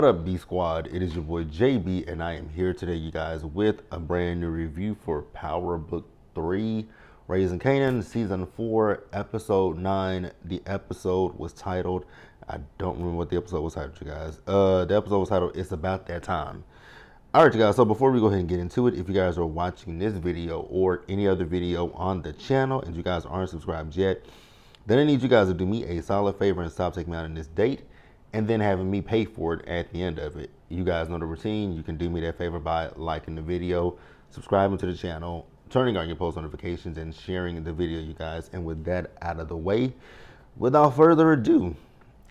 What up, B Squad? It is your boy JB, and I am here today, you guys, with a brand new review for Power Book 3, Raising Kanan, Season 4, Episode 9. The episode was titled, I don't remember what the episode was titled, you guys. The episode was titled, It's About That Time. Alright, you guys, so before we go ahead and get into it, if you guys are watching this video or any other video on the channel and you guys aren't subscribed yet, then I need you guys to do me a solid favor and stop taking me out on this date and then having me pay for it at the end of it. You guys know the routine. You can do me that favor by liking the video, subscribing to the channel, turning on your post notifications, and sharing the video, you guys. And with that out of the way, without further ado,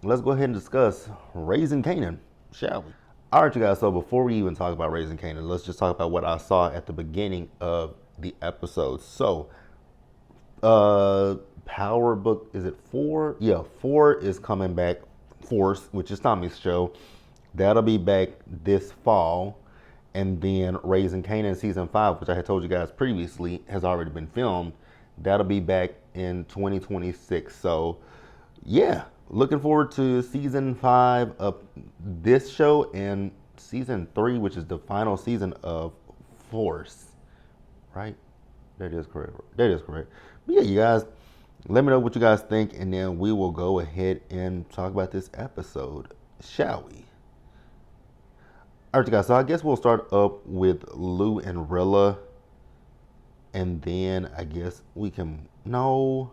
let's go ahead and discuss Raising Kanan, shall we? All right, you guys, so before we even talk about Raising Kanan, let's just talk about what I saw at the beginning of the episode. So, Power Book, is it 4? Yeah, 4 is coming back. Force, which is Tommy's show, that'll be back this fall. And then Raising Kanan Season 5, which I had told you guys previously has already been filmed, that'll be back in 2026. So yeah, looking forward to Season 5 of this show and Season 3, which is the final season of Force, right? That is correct. That is correct. But yeah, you guys, let me know what you guys think, and then we will go ahead and talk about this episode, shall we? All right, guys, so I guess we'll start up with Lou and Rilla, and then I guess we can, no,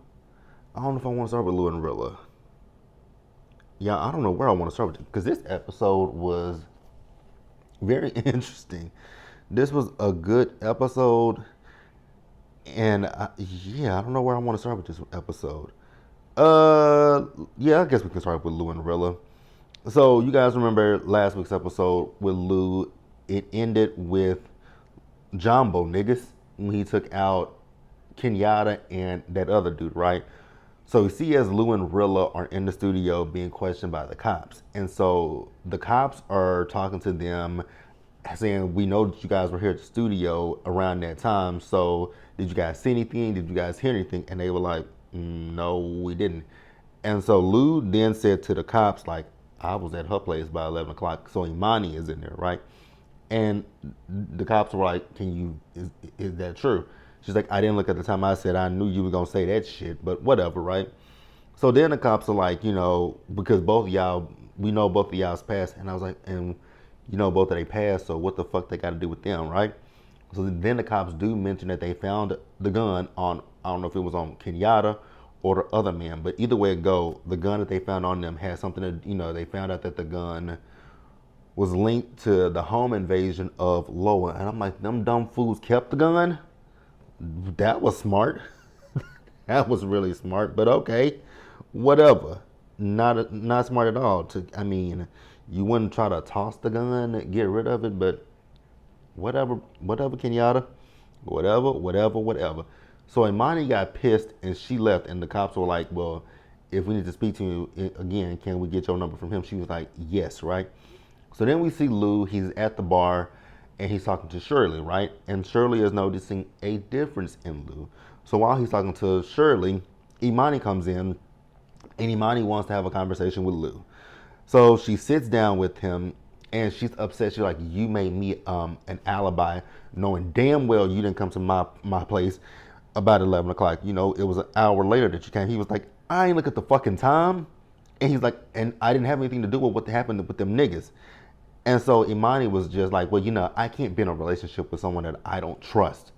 I don't know if I want to start with Lou and Rilla. Yeah, I don't know where I want to start with, because this episode was very interesting. This was a good episode. And yeah, I don't know where I want to start with this episode. Yeah, I guess we can start with Lou and Rilla. So you guys remember last week's episode with Lou? It ended with Jumbo niggas when he took out Kenyatta and that other dude, right? So you see, as Lou and Rilla are in the studio being questioned by the cops, and so the cops are talking to them, saying, we know that you guys were here at the studio around that time, so did you guys see anything? Did you guys hear anything? And they were like, no, we didn't. And so Lou then said to the cops, like, I was at her place by 11 o'clock, so Imani is in there, right? And the cops were like, is that true? She's like, I didn't look at the time. I said, I knew you were going to say that shit, but whatever, right? So then the cops are like, because both of y'all, we know both of y'all's past. And I was like, and both of they passed, so what the fuck they got to do with them, right? So then the cops do mention that they found the gun on, I don't know if it was on Kenyatta or the other man, but either way it go, the gun that they found on them had something to, they found out that the gun was linked to the home invasion of Loa. And I'm like, them dumb fools kept the gun? That was smart. That was really smart, but okay, whatever. Not smart at all. You wouldn't try to toss the gun and get rid of it, but whatever, Kenyatta, whatever. So Imani got pissed and she left, and the cops were like, well, if we need to speak to you again, can we get your number from him? She was like, yes, right? So then we see Lou, he's at the bar, and he's talking to Shirley, right? And Shirley is noticing a difference in Lou. So while he's talking to Shirley, Imani comes in, and Imani wants to have a conversation with Lou. So she sits down with him, and she's upset. She's like, you made me an alibi, knowing damn well you didn't come to my place about 11 o'clock. It was an hour later that you came. He was like, I ain't look at the fucking time. And he's like, and I didn't have anything to do with what happened with them niggas. And so Imani was just like, well, I can't be in a relationship with someone that I don't trust.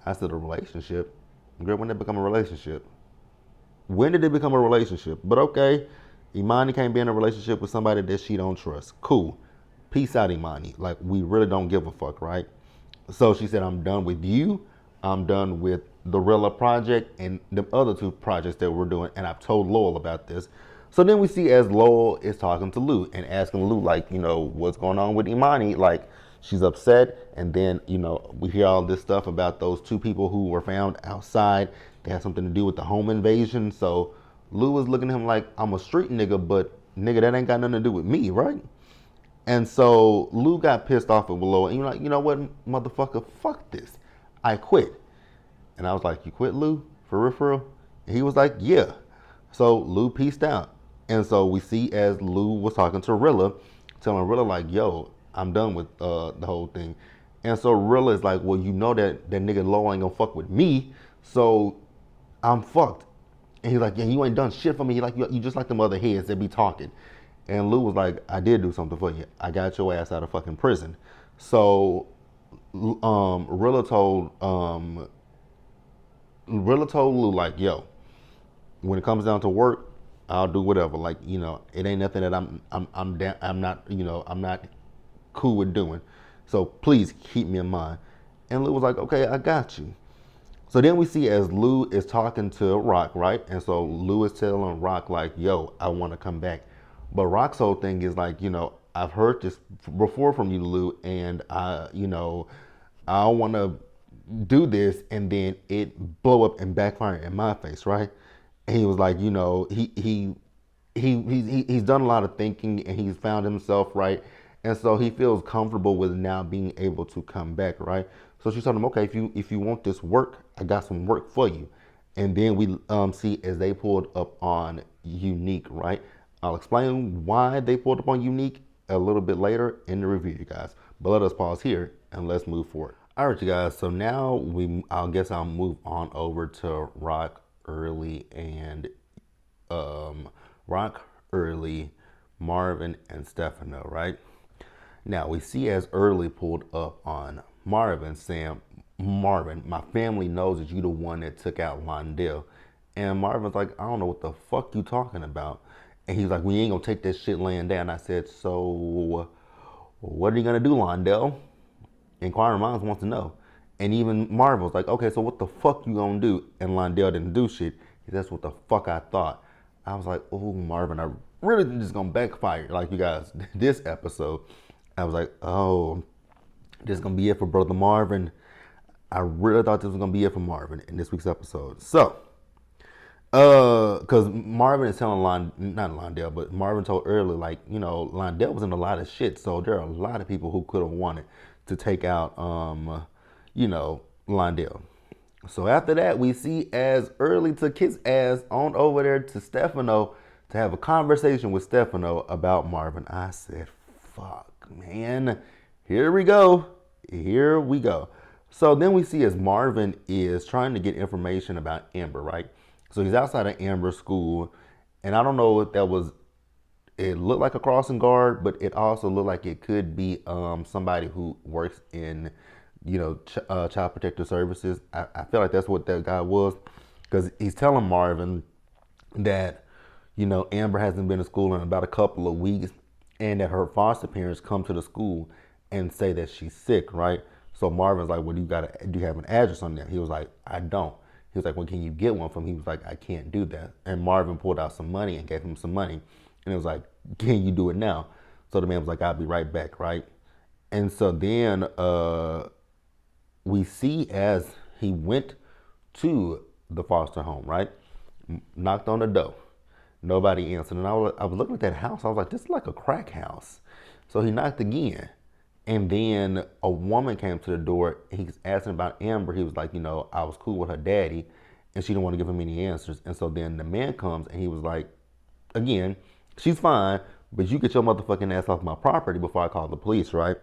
I said, a relationship? Girl, when did it become a relationship? When did it become a relationship? But okay. Imani can't be in a relationship with somebody that she don't trust. Cool. Peace out, Imani. Like, we really don't give a fuck, right? So she said, I'm done with you. I'm done with the Rilla project and the other two projects that we're doing. And I've told Lowell about this. So then we see as Lowell is talking to Lou and asking Lou, like, what's going on with Imani? Like, she's upset. And then, we hear all this stuff about those two people who were found outside. They had something to do with the home invasion. So Lou was looking at him like, I'm a street nigga, but nigga, that ain't got nothing to do with me, right? And so Lou got pissed off at Willow, and you're like, you know what, motherfucker, fuck this. I quit. And I was like, you quit, Lou? For real, for real? And he was like, yeah. So Lou peaced out. And so we see as Lou was talking to Rilla telling Rilla like, yo, I'm done with the whole thing. And so Rilla is like, well, you know that nigga Low ain't gonna fuck with me, so I'm fucked. And he's like, yeah, you ain't done shit for me. Like you just like them other heads that be talking. And Lou was like, I did do something for you. I got your ass out of fucking prison. So Rilla told Lou like, yo, when it comes down to work, I'll do whatever. Like, it ain't nothing that I'm not, I'm not cool with doing. So please keep me in mind. And Lou was like, okay, I got you. So then we see as Lou is talking to Rock, right? And so Lou is telling Rock like, yo, I want to come back. But Rock's whole thing is like, I've heard this before from you, Lou, and I don't want to do this and then it blow up and backfire in my face, right? And he was like, he's done a lot of thinking and he's found himself, right? And so he feels comfortable with now being able to come back, right? So she told him, okay, if you want this work, I got some work for you. And then we see as they pulled up on Unique, right? I'll explain why they pulled up on Unique a little bit later in the review, you guys. But let us pause here and let's move forward. All right, you guys. So now I guess I'll move on over to Rock, Early, and Rock, Early, Marvin, and Stefano, right? Now we see as Early pulled up on Marvin saying, Marvin, my family knows that you the one that took out Londell. And Marvin's like, I don't know what the fuck you talking about. And he's like, we ain't gonna take this shit laying down. I said, so what are you gonna do, Londell? Inquiring minds wants to know. And even Marvin was like, okay, so what the fuck you gonna do? And Londell didn't do shit. That's what the fuck I thought. I was like, oh, Marvin, I really think this is gonna backfire. Like you guys, this episode, I was like, oh, this is gonna be it for Brother Marvin. I really thought this was gonna be it for Marvin in this week's episode. So, because Marvin is telling not Londell, but Marvin told Early, like, Londell was in a lot of shit, so there are a lot of people who could have wanted to take out, Londell. So after that, we see as Early took his ass on over there to Stefano to have a conversation with Stefano about Marvin. I said, fuck, man. Here we go. Here we go. So then we see as Marvin is trying to get information about Amber, right? So he's outside of Amber's school, and I don't know if that was, it looked like a crossing guard, but it also looked like it could be somebody who works in, child protective services. I feel like that's what that guy was, because he's telling Marvin that, Amber hasn't been to school in about a couple of weeks, and that her foster parents come to the school and say that she's sick, right? So Marvin's like, well, do you have an address on there? He was like, I don't. He was like, well, can you get one from him? He was like, I can't do that. And Marvin pulled out some money and gave him some money. And it was like, can you do it now? So the man was like, I'll be right back, right? And so then we see as he went to the foster home, right? Knocked on the door. Nobody answered. And I was looking at that house. I was like, this is like a crack house. So he knocked again. And then a woman came to the door. He's asking about Amber. He was like, I was cool with her daddy. And she didn't want to give him any answers. And so then the man comes and he was like, again, she's fine, but you get your motherfucking ass off my property before I call the police, right?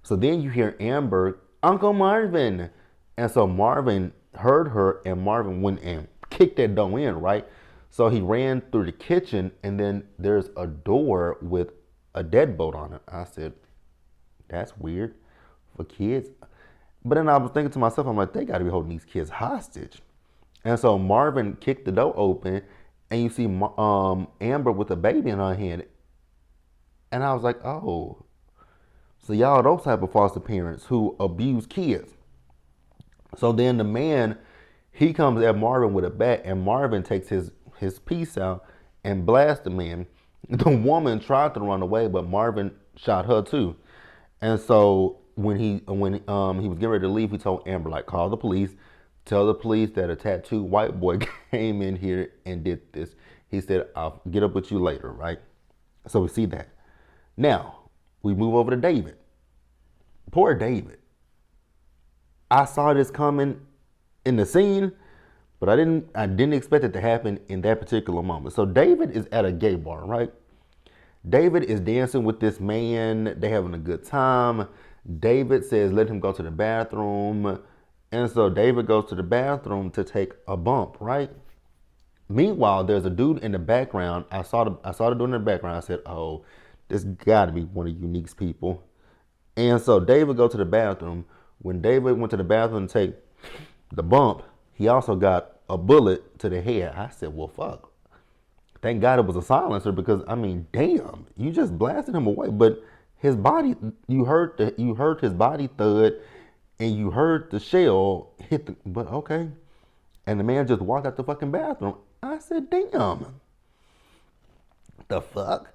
So then you hear Amber, Uncle Marvin. And so Marvin heard her and Marvin went and kicked that door in, right? So he ran through the kitchen and then there's a door with a deadbolt on it. I said, that's weird for kids. But then I was thinking to myself, I'm like, they got to be holding these kids hostage. And so Marvin kicked the door open, and you see Amber with a baby in her hand. And I was like, oh, so y'all are those type of foster parents who abuse kids. So then the man, he comes at Marvin with a bat, and Marvin takes his piece out and blasts the man. The woman tried to run away, but Marvin shot her too. And so when he was getting ready to leave, he told Amber, like, call the police, tell the police that a tattooed white boy came in here and did this. He said, I'll get up with you later, right? So we see that. Now, we move over to David. Poor David. I saw this coming in the scene, but I didn't expect it to happen in that particular moment. So David is at a gay bar, right? David is dancing with this man. They having a good time. David says, let him go to the bathroom. And so David goes to the bathroom to take a bump, right? Meanwhile, there's a dude in the background. I saw the dude in the background. I said, oh, this gotta be one of Unique's people. And so David go to the bathroom. When David went to the bathroom to take the bump, he also got a bullet to the head. I said, well, fuck. Thank God it was a silencer because I mean, damn, you just blasted him away. But his body, you heard his body thud, and you heard the shell hit the. But okay, and the man just walked out the fucking bathroom. I said, damn, the fuck.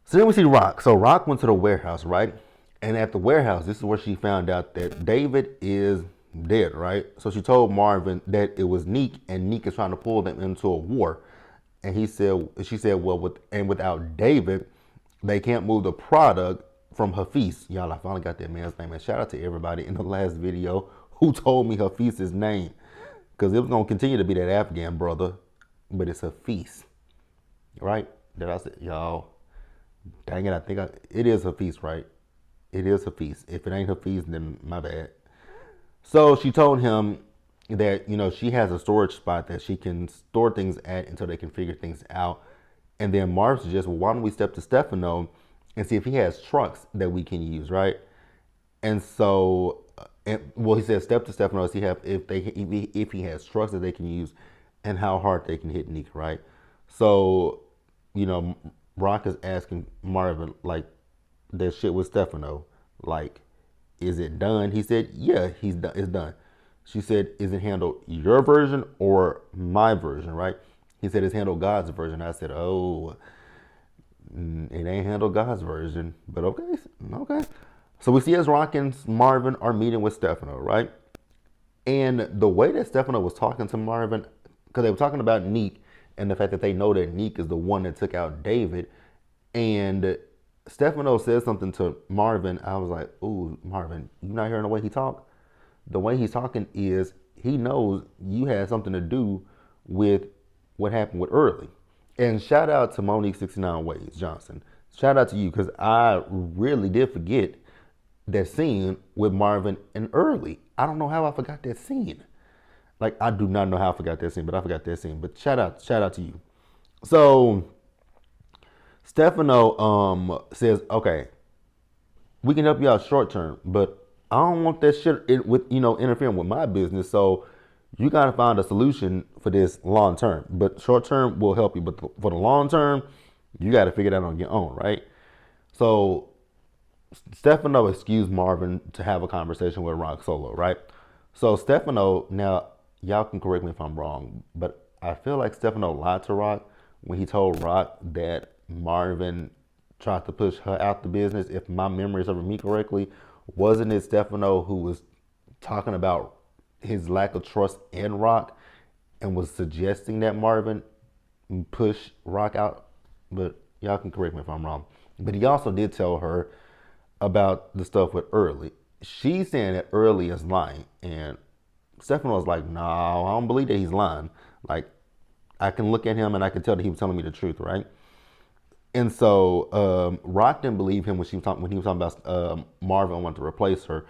So then we see Rock. So Rock went to the warehouse, right? And at the warehouse, this is where she found out that David is dead, right? So she told Marvin that it was Neek, and Neek is trying to pull them into a war. And she said, well, without David, they can't move the product from Hafiz. Y'all, I finally got that man's name. And shout out to everybody in the last video who told me Hafiz's name. Because it was going to continue to be that Afghan brother, but it's Hafiz. Right? Did I say, y'all, dang it, it is Hafiz, right? It is Hafiz. If it ain't Hafiz, then my bad. So she told him that, she has a storage spot that she can store things at until they can figure things out. And then Marv suggests, well, why don't we step to Stefano and see if he has trucks that we can use, right? And so, he said step to Stefano, see if he has trucks that they can use and how hard they can hit Nick, right? So, Rock is asking Marvin, like, that shit with Stefano, like, is it done? He said, yeah, it's done. She said, is it handled your version or my version, right? He said, it's handled God's version. I said, oh, it ain't handled God's version, but okay. So we see as Rock and Marvin are meeting with Stefano, right? And the way that Stefano was talking to Marvin, because they were talking about Neek and the fact that they know that Neek is the one that took out David, and Stefano said something to Marvin. I was like, ooh, Marvin, you not hearing the way he talk? The way he's talking is he knows you had something to do with what happened with Early. And shout out to Monique 69 Ways Johnson. Shout out to you, because I really did forget that scene with Marvin and Early. I don't know how I forgot that scene. Like, I do not know how I forgot that scene, but I forgot that scene. But shout out to you. So Stefano says, okay, we can help you out short term, but I don't want that shit interfering with my business. So you got to find a solution for this long term. But short term will help you. But for the long term, you got to figure that out on your own, right? So Stefano excused Marvin to have a conversation with Rock solo, right? So Stefano, now y'all can correct me if I'm wrong, but I feel like Stefano lied to Rock when he told Rock that Marvin tried to push her out the business. If my memory serves me correctly, wasn't it Stefano who was talking about his lack of trust in Rock and was suggesting that Marvin push Rock out? But y'all can correct me if I'm wrong. But he also did tell her about the stuff with Early. She's saying that Early is lying, and Stefano's like, no, I don't believe that he's lying. Like, I can look at him and I can tell that he was telling me the truth, right? And so Rock didn't believe him when he was talking about Marvin wanted to replace her,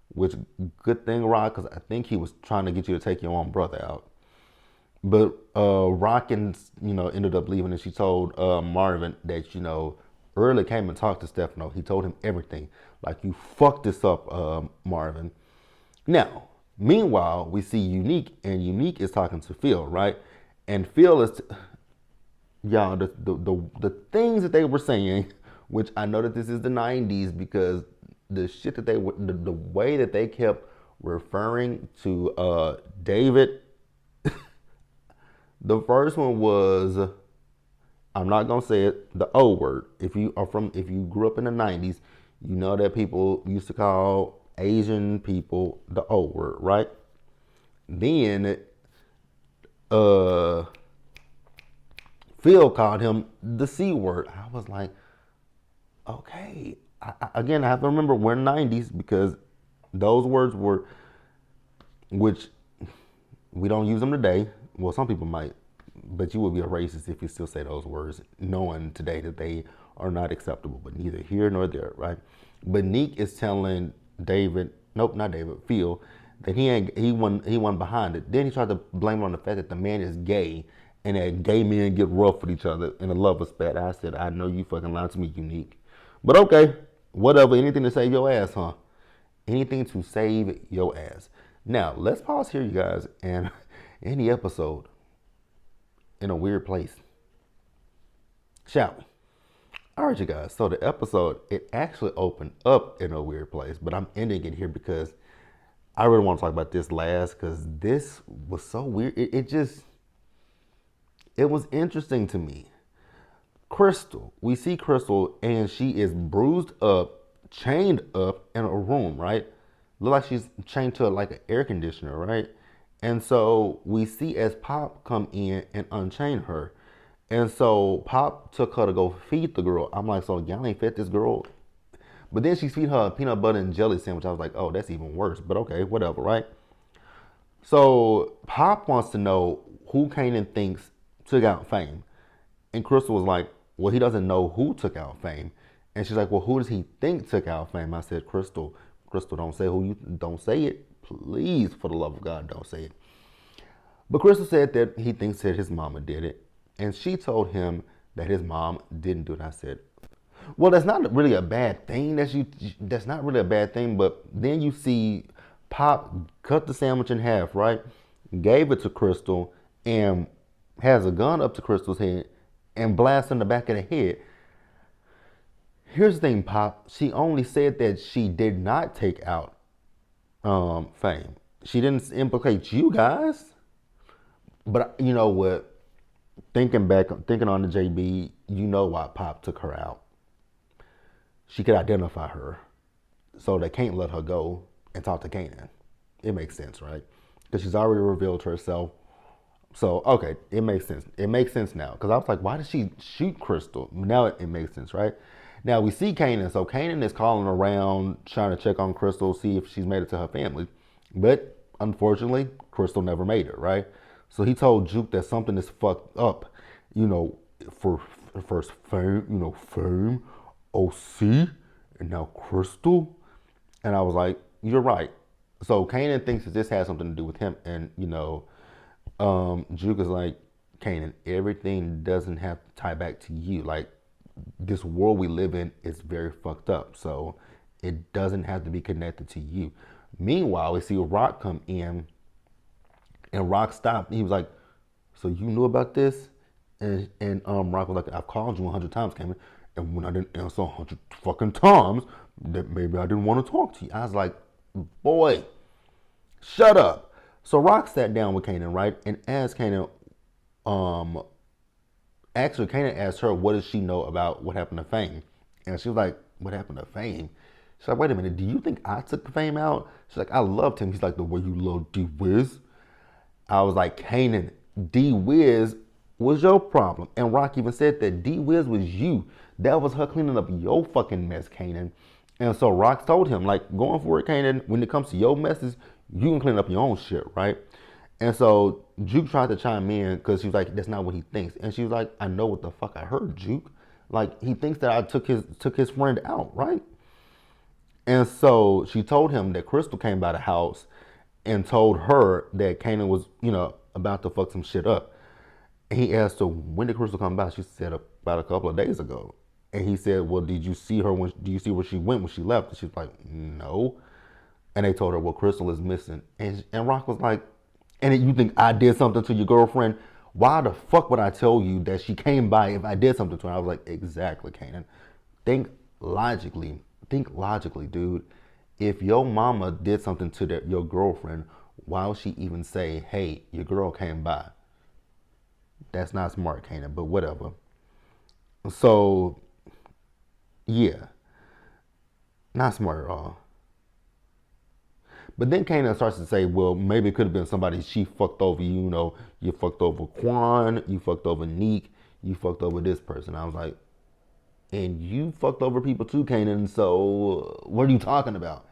which good thing, Rock, because I think he was trying to get you to take your own brother out. But Rock ended up leaving, and she told Marvin that Early came and talked to Stefano. He told him everything. Like, you fucked this up, Marvin. Now, meanwhile, we see Unique, and Unique is talking to Phil, right? And Phil is, y'all, the things that they were saying, which I know that this is the 90s, because the shit that the way that they kept referring to David. The first one was, I'm not gonna say it, the O word. If you grew up in the 90s, you know that people used to call Asian people the O word, right? Then Phil called him the C word. I was like, okay. Again, I have to remember we're 90s, because those words were, which we don't use them today. Well, some people might, but you would be a racist if you still say those words, knowing today that they are not acceptable. But neither here nor there, right? But Neek is telling David, nope, not David, Phil, that he won behind it. Then he tried to blame it on the fact that the man is gay and that gay men get rough with each other in a love respect. I said, I know you fucking lied to me, Unique. But okay, whatever. Anything to save your ass, huh? Anything to save your ass. Now, let's pause here, you guys, and end the episode in a weird place. Shall we? All right, you guys. So the episode, it actually opened up in a weird place, but I'm ending it here because I really want to talk about this last because this was so weird. It was interesting to me. Crystal, we see Crystal and she is bruised up, chained up in a room, right? Look like she's chained to like an air conditioner, right? And so we see as Pop come in and unchain her. And so Pop took her to go feed the girl. I'm like, so y'all ain't fed this girl? But then she feed her a peanut butter and jelly sandwich. I was like, oh, that's even worse. But okay, whatever, right? So Pop wants to know who Kanan thinks took out Fame. And Crystal was like, well, he doesn't know who took out Fame. And she's like, well, who does he think took out Fame? I said, Crystal, don't say who you, don't say it. Please, for the love of God, don't say it. But Crystal said that he thinks that his mama did it. And she told him that his mom didn't do it. I said, well, that's not really a bad thing. That's not really a bad thing. But then you see Pop cut the sandwich in half, right? Gave it to Crystal and has a gun up to Crystal's head and blasts in the back of the head. Here's the thing, Pop. She only said that she did not take out Fame. She didn't implicate you guys. But you know what? Thinking on the JB, you know why Pop took her out. She could identify her. So they can't let her go and talk to Kanan. It makes sense, right? Because she's already revealed herself. So, okay, it makes sense. It makes sense now. Because I was like, why did she shoot Crystal? Now it makes sense, right? Now we see Kanan. So Kanan is calling around, trying to check on Crystal, see if she's made it to her family. But unfortunately, Crystal never made it, right? So he told Juke that something is fucked up, for first Fame, Fame, OC, and now Crystal. And I was like, you're right. So Kanan thinks that this has something to do with him. And, Juke is like, Kanan, everything doesn't have to tie back to you. Like, this world we live in is very fucked up. So it doesn't have to be connected to you. Meanwhile, we see Rock come in and Rock stopped. He was like, so you knew about this? And Rock was like, I've called you 100 times, Kanan. And when I didn't answer 100 fucking times, that maybe I didn't want to talk to you. I was like, boy, shut up. So Rock sat down with Kanan, right? And asked Kanan, actually Kanan asked her, what does she know about what happened to Fame? And she was like, what happened to Fame? She's like, wait a minute, do you think I took Fame out? She's like, I loved him. He's like, the way you love D-Wiz. I was like, Kanan, D-Wiz was your problem. And Rock even said that D-Wiz was you. That was her cleaning up your fucking mess, Kanan. And so Rock told him, like, going for it, Kanan, when it comes to your messes, you can clean up your own shit, right? And so Juke tried to chime in because she was like, that's not what he thinks. And she was like, I know what the fuck I heard, Juke. Like, he thinks that I took his friend out, right? And so she told him that Crystal came by the house and told her that Kanan was, about to fuck some shit up. And he asked her, when did Crystal come by? She said about a couple of days ago. And he said, well, did you see her do you see where she went when she left? And she was like, no. And they told her, well, Crystal is missing. And Rock was like, and you think I did something to your girlfriend? Why the fuck would I tell you that she came by if I did something to her? I was like, exactly, Kanan. Think logically, dude. If your mama did something to your girlfriend, why would she even say, hey, your girl came by? That's not smart, Kanan, but whatever. So, yeah. Not smart at all. But then Kanan starts to say, well, maybe it could have been somebody she fucked over. You fucked over Quan, you fucked over Neek, you fucked over this person. I was like, and you fucked over people too, Kanan, so what are you talking about?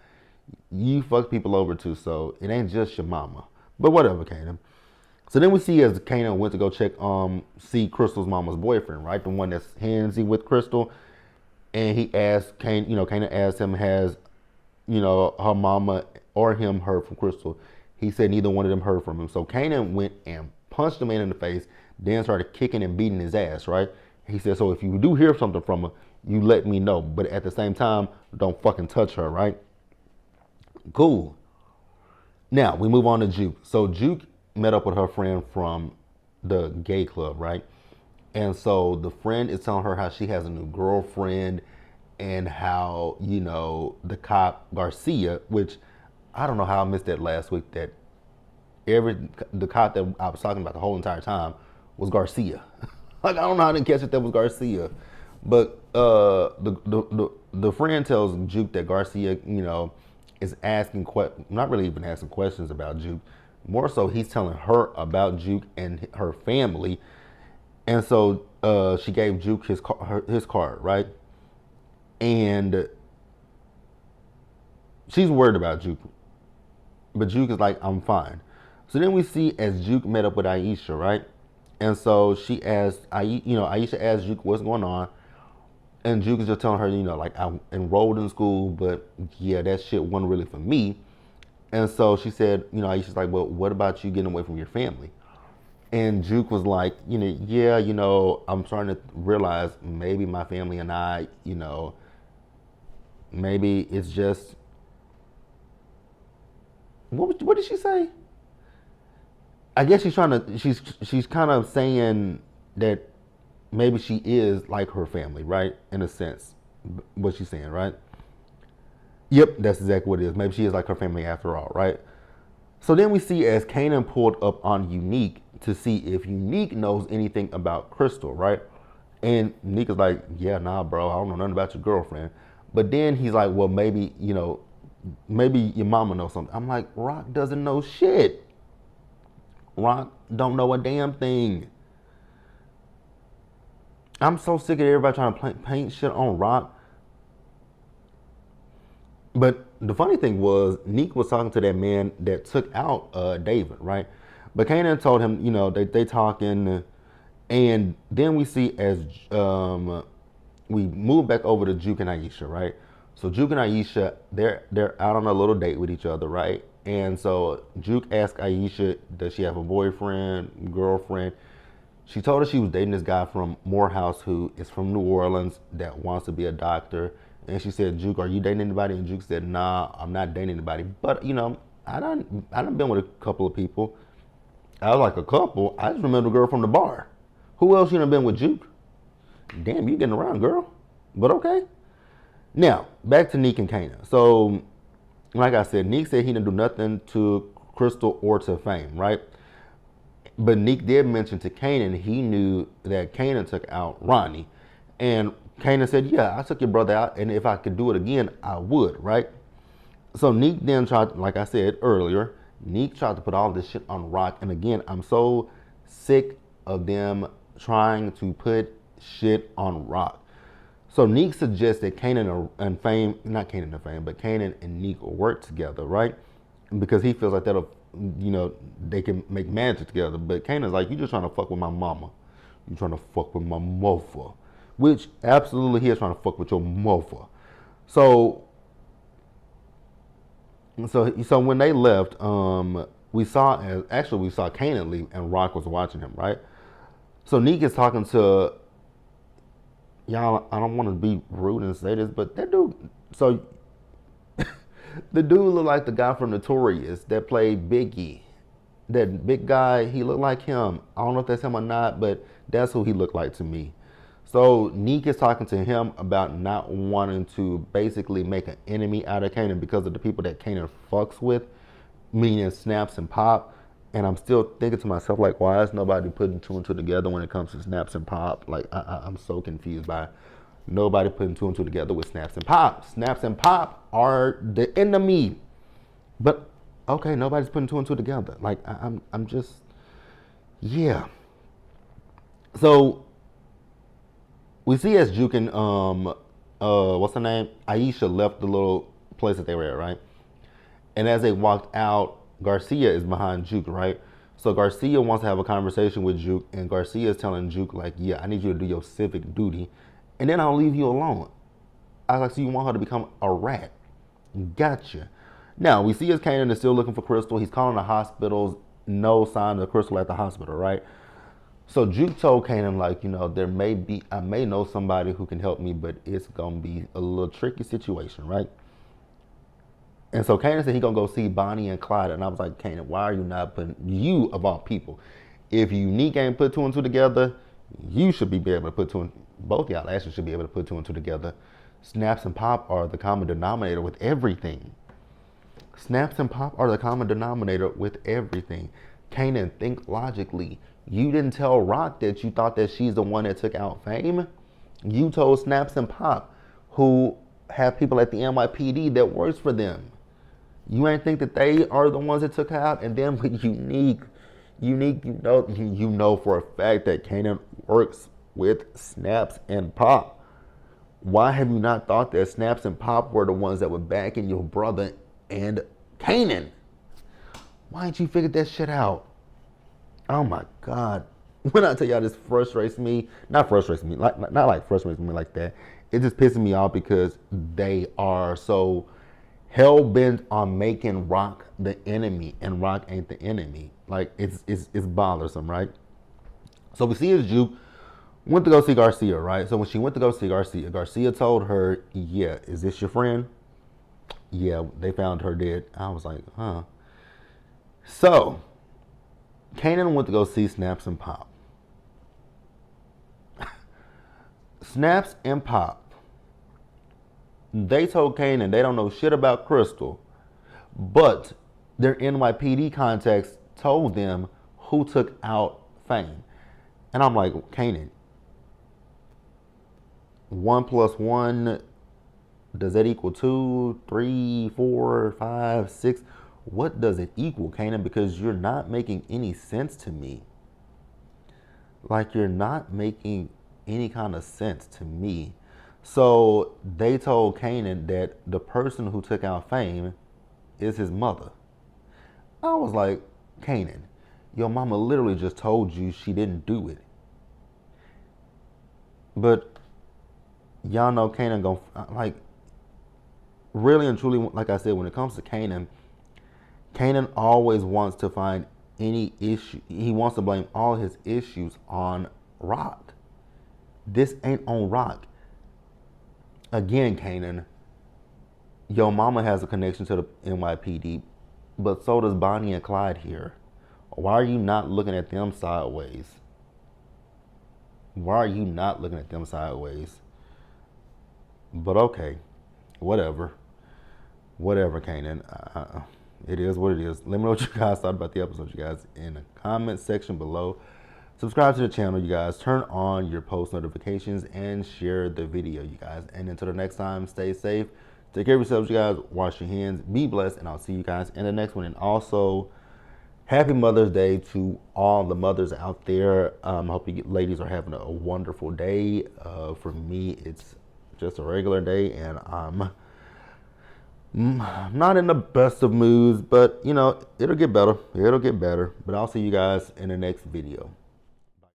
You fucked people over too, so it ain't just your mama. But whatever, Kanan. So then we see as Kanan went to go check, see Crystal's mama's boyfriend, right? The one that's handsy with Crystal. And he asked Kanan asked him, has, her mama or him heard from Crystal? He said neither one of them heard from him. So Kanan went and punched the man in the face, then started kicking and beating his ass, right? He said, so if you do hear something from her, you let me know. But at the same time, don't fucking touch her, right? Cool. Now we move on to Juke. So Juke met up with her friend from the gay club, right? And so the friend is telling her how she has a new girlfriend and how, the cop Garcia, which I don't know how I missed that last week, that the cop that I was talking about the whole entire time was Garcia. Like, I don't know how I didn't catch it that was Garcia. But the friend tells Juke that Garcia, is asking, not really even asking questions about Juke. More so, he's telling her about Juke and her family. And so she gave Juke his card, right? And she's worried about Juke. But Juke is like, I'm fine. So then we see as Juke met up with Aisha, right? And so she asked, Aisha asked Juke what's going on. And Juke is just telling her, like, I enrolled in school, but yeah, that shit wasn't really for me. And so she said, Aisha's like, well, what about you getting away from your family? And Juke was like, yeah, I'm starting to realize maybe my family and I, maybe it's just, what did she say? I guess she's kind of saying that maybe she is like her family, right? In a sense, what she's saying, right? Yep, that's exactly what it is. Maybe she is like her family after all, right? So then we see as Kanan pulled up on Unique to see if Unique knows anything about Crystal, right? And Unique is like, yeah, nah, bro, I don't know nothing about your girlfriend. But then he's like, well, maybe, maybe your mama knows something. I'm like, Rock doesn't know shit. Rock don't know a damn thing. I'm so sick of everybody trying to paint shit on Rock. But the funny thing was, Neek was talking to that man that took out David, right? But Kanan told him, they talking, and then we see as we move back over to Juke and Aisha, right? So Juke and Aisha, they're out on a little date with each other, right? And so Juke asked Aisha, does she have a boyfriend, girlfriend? She told her she was dating this guy from Morehouse who is from New Orleans that wants to be a doctor. And she said, Juke, are you dating anybody? And Juke said, nah, I'm not dating anybody. But, I done been with a couple of people. I was like, a couple? I just remember the girl from the bar. Who else you done been with, Juke? Damn, you getting around, girl. But okay. Now, back to Neek and Kanan. So, like I said, Neek said he didn't do nothing to Crystal or to Fame, right? But Neek did mention to Kanan he knew that Kanan took out Ronnie. And Kanan said, yeah, I took your brother out, and if I could do it again, I would, right? So Neek then tried, like I said earlier, Neek tried to put all this shit on Rock. And again, I'm so sick of them trying to put shit on Rock. So Neek suggests that Kanan and Fame, not Kanan and Fame, but Kanan and Neek will work together, right? Because he feels like that'll, they can make magic together. But Kanan's like, you just trying to fuck with my mama. You trying to fuck with my mother. Which absolutely he is trying to fuck with your mother. So when they left, we saw Kanan leave and Rock was watching him, right? So Neek is talking to y'all. I don't want to be rude and say this, but that dude. So the dude looked like the guy from Notorious that played Biggie. That big guy, he looked like him. I don't know if that's him or not, but that's who he looked like to me. So Neek is talking to him about not wanting to basically make an enemy out of Kanan because of the people that Kanan fucks with, meaning Snaps and Pop. And I'm still thinking to myself, like, why is nobody putting two and two together when it comes to Snaps and Pop? Like, I'm so confused by nobody putting two and two together with Snaps and Pop. Snaps and Pop are the enemy. But, okay, nobody's putting two and two together. Like, I'm just, yeah. So we see as Juke and what's her name? Aisha left the little place that they were at, right? And as they walked out, Garcia is behind Juke, right? So Garcia wants to have a conversation with Juke, and Garcia is telling Juke, like, yeah, I need you to do your civic duty, and then I'll leave you alone. I was like, so you want her to become a rat? Gotcha. Now, we see as Kanan is still looking for Crystal. He's calling the hospitals. No sign of Crystal at the hospital, right? So Juke told Kanan, like, I may know somebody who can help me, but it's going to be a little tricky situation, right? And so Kanan said he going to go see Bonnie and Clyde. And I was like, Kanan, why are you not putting, you of all people, if Unique ain't put two and two together, you should be able to put two and, both y'all actually should be able to put two and two together. Snaps and Pop are the common denominator with everything. Snaps and Pop are the common denominator with everything. Kanan, think logically. You didn't tell Rock that you thought that she's the one that took out Fame. You told Snaps and Pop, who have people at the NYPD that works for them. You ain't think that they are the ones that took her out. And then with Unique, you know for a fact that Kanan works with Snaps and Pop. Why have you not thought that Snaps and Pop were the ones that were backing your brother and Kanan? Why ain't you figured that shit out? Oh my God. When I tell y'all this frustrates me, not frustrates me like that. It just pisses me off because they are so hell bent on making Rock the enemy, and Rock ain't the enemy. Like it's bothersome, right? So we see as Juke went to go see Garcia, right? So when she went to go see Garcia, Garcia told her, yeah, is this your friend? Yeah, they found her dead. I was like, huh. So Kanan went to go see Snaps and Pop. Snaps and Pop, they told Kanan they don't know shit about Crystal, but their NYPD contacts told them who took out Fame. And I'm like, Kanan, 1 + 1, does that equal 2, 3, 4, 5, 6? What does it equal, Kanan? Because you're not making any sense to me. Like, you're not making any kind of sense to me. So they told Kanan that the person who took out Fame is his mother. I was like, Kanan, your mama literally just told you she didn't do it. But y'all know Kanan gon' like, really and truly, like I said, when it comes to Kanan always wants to find any issue. He wants to blame all his issues on Rock. This ain't on Rock. Again, Kanan, your mama has a connection to the NYPD, but so does Bonnie and Clyde here. Why are you not looking at them sideways? Why are you not looking at them sideways? But okay, whatever. Whatever, Kanan. It is what it is. Let me know what you guys thought about the episode, you guys, in the comment section below. Subscribe to the channel, you guys. Turn on your post notifications and share the video, you guys. And until the next time, stay safe. Take care of yourselves, you guys. Wash your hands. Be blessed. And I'll see you guys in the next one. And also, happy Mother's Day to all the mothers out there. Hope you ladies are having a wonderful day. For me, it's just a regular day. And I'm not in the best of moods, but it'll get better. It'll get better. But I'll see you guys in the next video.